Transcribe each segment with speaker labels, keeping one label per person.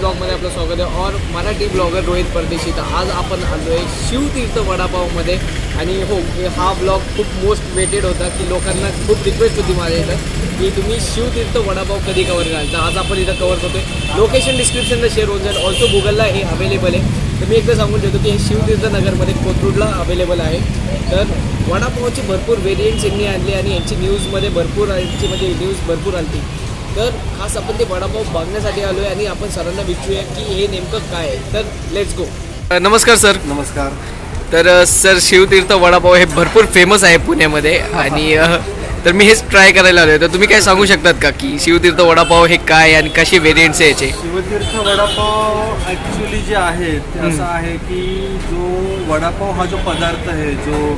Speaker 1: ब्लॉगमध्ये आपलं स्वागत आहे और मराठी ब्लॉगर रोहित परदेशी. तर आज आपण आलो आहे शिवतीर्थ वडापावमध्ये आणि हो हा ब्लॉग खूप मोस्ट वेटेड होता की लोकांना खूप रिक्वेस्ट होती माझ्या इथं की तुम्ही शिवतीर्थ वडापाव कधी कवर कराल. तर आज आपण इथं कवर करतो आहे. लोकेशन डिस्क्रिप्शनला शेअर होऊन जाईल. ऑल्सो गुगलला हे अवेलेबल आहे. तर मी एकदा सांगून देतो की हे शिवतीर्थ नगरमध्ये कोथरूडला अवेलेबल आहे. तर वडापावची भरपूर व्हेरियंट्स यांनी आणली आणि यांची न्यूजमध्ये भरपूर यांची म्हणजे न्यूज भरपूर आली. तर खास आपण ते वडापाव बघण्यासाठी आलो आहे आणि आपण सरांना विचारूया की हे नेमकं काय आहे. तर लेट्स गो. नमस्कार सर.
Speaker 2: नमस्कार.
Speaker 1: तर सर शिवतीर्थ वडापाव हे भरपूर फेमस आहे पुण्यामध्ये आणि तर मी हेच ट्राय करायला आलो आहे. तर तुम्ही काय सांगू शकतात का की शिवतीर्थ वडापाव हे काय आणि कसे व्हेरियंट्स आहे याचे.
Speaker 2: शिवतीर्थ वडापाव ॲक्च्युली जे आहे ते असं आहे की जो वडापाव हा जो पदार्थ आहे जो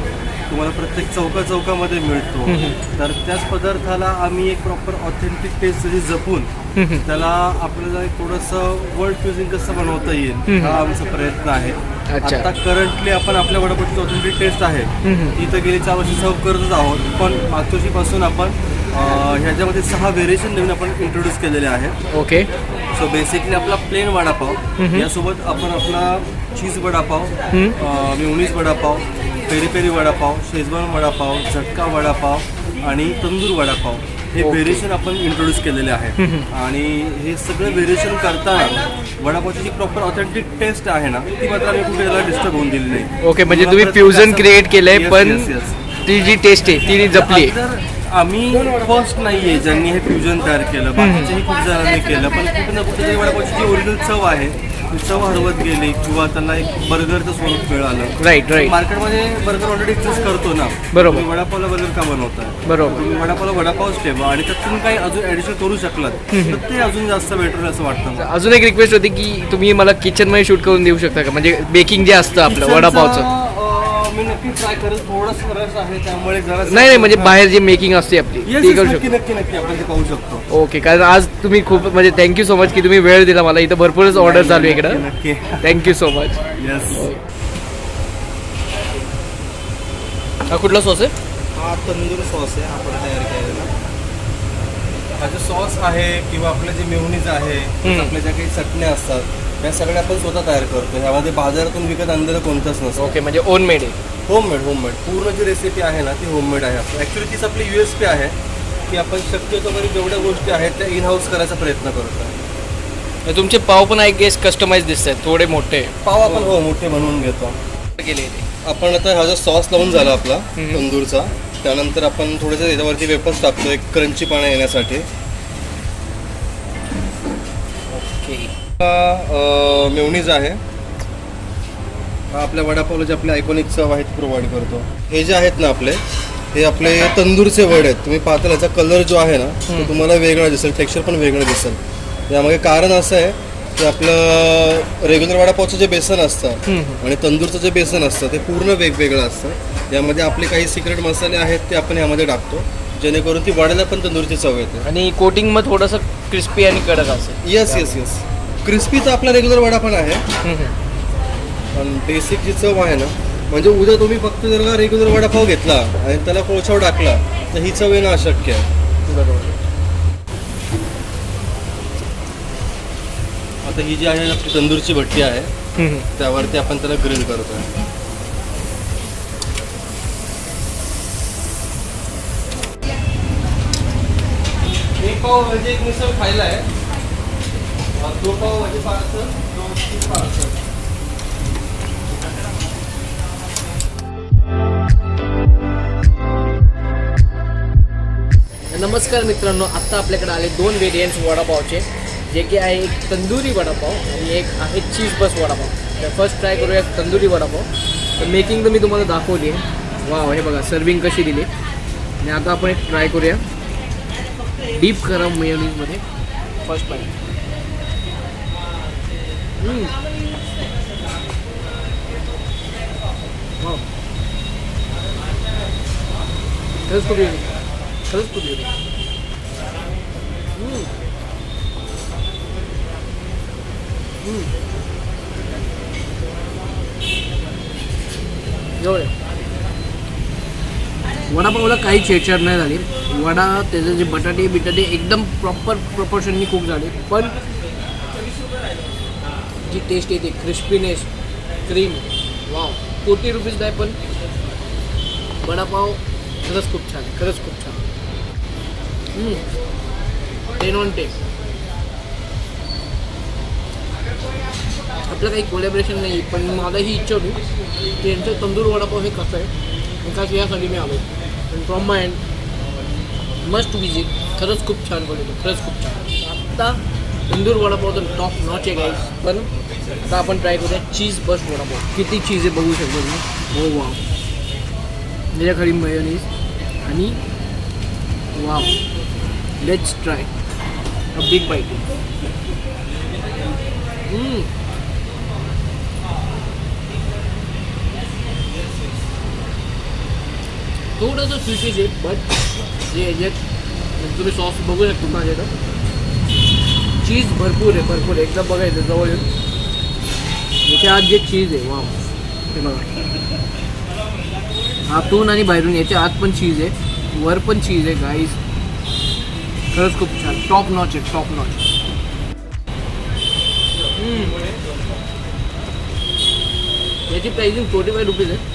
Speaker 2: तुम्हाला प्रत्येक चौकामध्ये मिळतो तर त्याच पदार्थाला आम्ही एक प्रॉपर ऑथेंटिक टेस्ट जरी जपून त्याला आपल्याला एक थोडंसं वर्ल्ड फ्युजिंग कसं बनवता येईल हा आमचा प्रयत्न आहे. आता करंटली आपण आपल्या वडापावची ऑथेंटिक टेस्ट आहे ती तर गेली 4 वर्ष सर्व करतच आहोत. पण मागच्या वर्षीपासून आपण ह्याच्यामध्ये 6 व्हेरिएशन नवीन आपण इंट्रोड्यूस केलेले आहेत.
Speaker 1: ओके.
Speaker 2: सो बेसिकली आपला प्लेन वडापाव यासोबत आपण आपला cheese vada pav, mayonnaise vada pav, peri peri vada pav, Schezwan vada pav, झटका वडापाव आणि तंदूर वडापाव हे व्हेरिएशन आपण इंट्रोड्यूस केलेले आहे. आणि हे सगळं व्हेरिएशन करताना वडापावची जी प्रॉपर ऑथेंटिक टेस्ट आहे ना ती मात्र आम्ही कुठे त्याला डिस्टर्ब होऊन दिली नाही.
Speaker 1: ओके, म्हणजे तुम्ही फ्युजन क्रिएट केलंय पण ती जी टेस्ट आहे ती जपली.
Speaker 2: आम्ही फर्स्ट नाहीये ज्यांनी हे फ्युजन तयार केलं, बाकीच्याही खूप जणांनी केलं. पण कुठे ना कुठे तरी वडापावची जी ओरिजिनल चव आहे ती चव हरवत गेली किंवा त्याला एक बर्गरचं स्वरूप मिळालं.
Speaker 1: राईट.
Speaker 2: मार्केटमध्ये बर्गर ऑलरेडी एक्झिस्ट करतो ना.
Speaker 1: बरोबर.
Speaker 2: तुम्ही वडापावला बर्गर का बनवताय?
Speaker 1: बरोबर.
Speaker 2: तुम्ही वडापावला वडापावच ठेवा आणि त्यातून काही अजून ॲडिशन करू शकलात तर ते अजून जास्त बेटर असं वाटतं.
Speaker 1: अजून एक रिक्वेस्ट होती की तुम्ही मला किचनमध्ये शूट करून देऊ शकता का, म्हणजे बेकिंग जे असतं आपलं वडापावचं.
Speaker 2: मी नक्की ट्राय करेल. थोडंसं रस आहे त्यामुळे जरा
Speaker 1: नाही म्हणजे बाहेर जी मेकिंग असते आपली ती करू शकतो.
Speaker 2: नक्की आपण ते पाहू शकतो.
Speaker 1: ओके, कारण आज तुम्ही खूप म्हणजे थँक्यू सो मच की तुम्ही वेळ दिला मला. इथं भरपूरच ऑर्डर चालू आहे इकडं.
Speaker 2: नक्की.
Speaker 1: Thank you so much.
Speaker 2: येस.
Speaker 1: हा कुठला सॉस आहे?
Speaker 2: हा तंदूर सॉस आहे आपण तयार केलेला. हा जो सॉस आहे किंवा आपलं जे मेयोनीज आहे आपल्या ज्या काही चटण्या असतात त्या सगळ्या आपण स्वतः तयार करतो. ह्यामध्ये बाजारातून विकत आणलेलं कोणतंच नसतं.
Speaker 1: ओके, म्हणजे ओन मेड आहे.
Speaker 2: होममेड पूर्ण जी रेसिपी आहे ना ती होममेड आहे. ॲक्च्युली तीच आपली USP आहे की आपण शक्यतो बरी जेवढ्या गोष्टी आहेत त्या इन हाऊस करायचा प्रयत्न करतो.
Speaker 1: तुमचे पाव पण आय गेस कस्टमाइज दिसत आहेत, थोडे मोठे
Speaker 2: पाव आपण मोठे बनवून घेतो. आपण आता हा जो सॉस लावून झाला आपला तंदूरचा त्यानंतर आपण थोडेसे त्याच्यावरती वेफर्स टाकतो एक क्रंची पाणी येण्यासाठी. मेयोनीज आहे हा आपल्या वडापावला जे आपले आयकॉनिक चव आहेत प्रोव्हाइड करतो. हे जे आहेत ना हे आपले तंदूरचे वडे आहेत. तुम्ही पाहताल याचा कलर जो आहे ना तो तुम्हाला वेगळा दिसेल, टेक्स्चर पण वेगळं दिसेल. यामागे कारण असं आहे की आपलं रेग्युलर वडापावचं जे बेसन असतं आणि तंदूरचं जे बेसन असतं ते पूर्ण वेगवेगळं असतं. यामध्ये आपले काही सिक्रेट मसाले आहेत ते आपण यामध्ये टाकतो जेणेकरून ती वड्याला पण तंदूरची चव येते.
Speaker 1: आणि कोटिंग मग थोडंसं क्रिस्पी आणि कडक असेल.
Speaker 2: येस. क्रिस्पी तर आपला रेग्युलर वडा पण आहे पण बेसिक जी चव आहे ना म्हणजे उद्या तुम्ही फक्त जर का रेग्युलर वडापाव घेतला आणि त्याला कोळशावर टाकला तर ही चव येणं अशक्य आहे.
Speaker 1: बरोबर.
Speaker 2: आता ही जी आहे आपली तंदूरची भट्टी आहे त्यावरती आपण त्याला ग्रिल करतोय. एक पाव म्हणजे एक मिसळ खायला आहे. 2 पाव म्हणजे पार्सल, 2 पार्सल.
Speaker 1: नमस्कार मित्रांनो, आत्ता आपल्याकडे आले 2 व्हेरियंट्स वडापावचे जे की आहे एक तंदुरी वडापाव आणि एक आहे चीज बस वडापाव. तर फर्स्ट ट्राय करूया तंदुरी वडापाव. तर मेकिंग तर मी तुम्हाला दाखवली आहे. वा हे बघा सर्विंग कशी दिली. आणि आता आपण एक ट्राय करूया डीप गरम मेयोनीजमध्ये. First bite. खरंच खूप युनिक. वडापावला काही छेडछाड नाही झाली. वडा त्याचे जे बटाटे एकदम प्रॉपर प्रपोर्शननी कुक झाले. पण जी टेस्ट येते, क्रिस्पीनेस, क्रीम, वाव. 40 रुपीज नाही, पण वडापाव खरंच खूप छान आहे, खरंच खूप छान. 10 on 10. आपलं काही कोलॅबरेशन नाही, पण मला ही इच्छा होती की यांचं तंदूर वडापाव हे कसं आहे, एकाच यासाठी मी आलो. पण from my end must visit. खरंच खूप छान क्वालिटी, खरंच खूप छान. आत्ता तंदूर वडापाव तर टॉप नॉच आहे गाईस. पण आता आपण ट्राय करूया चीज बस्ट वडापाव. किती चीज आहे बघू शकतो तुम्ही. हो वाव. त्याच्या खाली मेयोनीज आणि wow. Let's try a big bite. थोडंसं स्वीटिश आहे, बट जे याच्यात तुम्ही सॉस बघू शकतो माझ्या इथं. चीज भरपूर आहे, भरपूर आहे. एकदा बघायचं जवळ येऊन. याच्या आत जे चीज आहे, वाव, हे बघा. आतून आणि बाहेरून याच्या आत पण चीज आहे, वर पण चीज आहे गाईस. खरंच खूप छान, टॉप नॉच आहे, टॉप नॉच. याची प्राइसिंग 45 रुपीज आहे.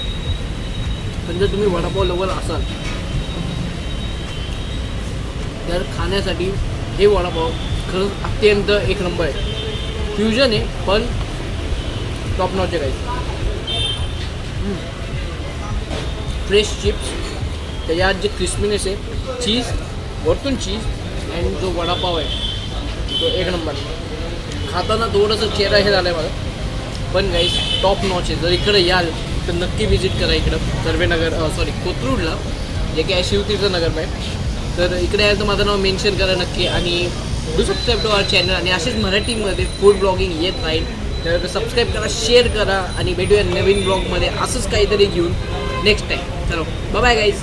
Speaker 1: पण जर तुम्ही वडापाव लवर असाल तर खाण्यासाठी हे वडापाव खरंच अत्यंत एक नंबर आहे. फ्युजन आहे, पण टॉप नॉच आहे काही. फ्रेश चिप्स, त्याच्या आत जे क्रिस्पीनेस आहे, चीज, वरतून चीज, आणि जो वडापाव आहे तो एक नंबर. खाताना थोडंसं चेहरा हे झालं आहे मला, पण गाईस टॉप नॉच आहे. जर इकडे याल तर नक्की विजिट करा इकडं सर्वेनगर, कोथरूडला, जे की आहे शिवतीर्थनगर आहे. तर इकडे यायचं माझं नाव मेन्शन करा नक्की, आणि do subscribe to our channel. आणि असेच मराठीमध्ये फूड ब्लॉगिंग येत राहील, तर सबस्क्राईब करा, शेअर करा, आणि भेटूया नवीन ब्लॉगमध्ये असंच काहीतरी घेऊन नेक्स्ट टाईम. चलो बाय बाय गाईज.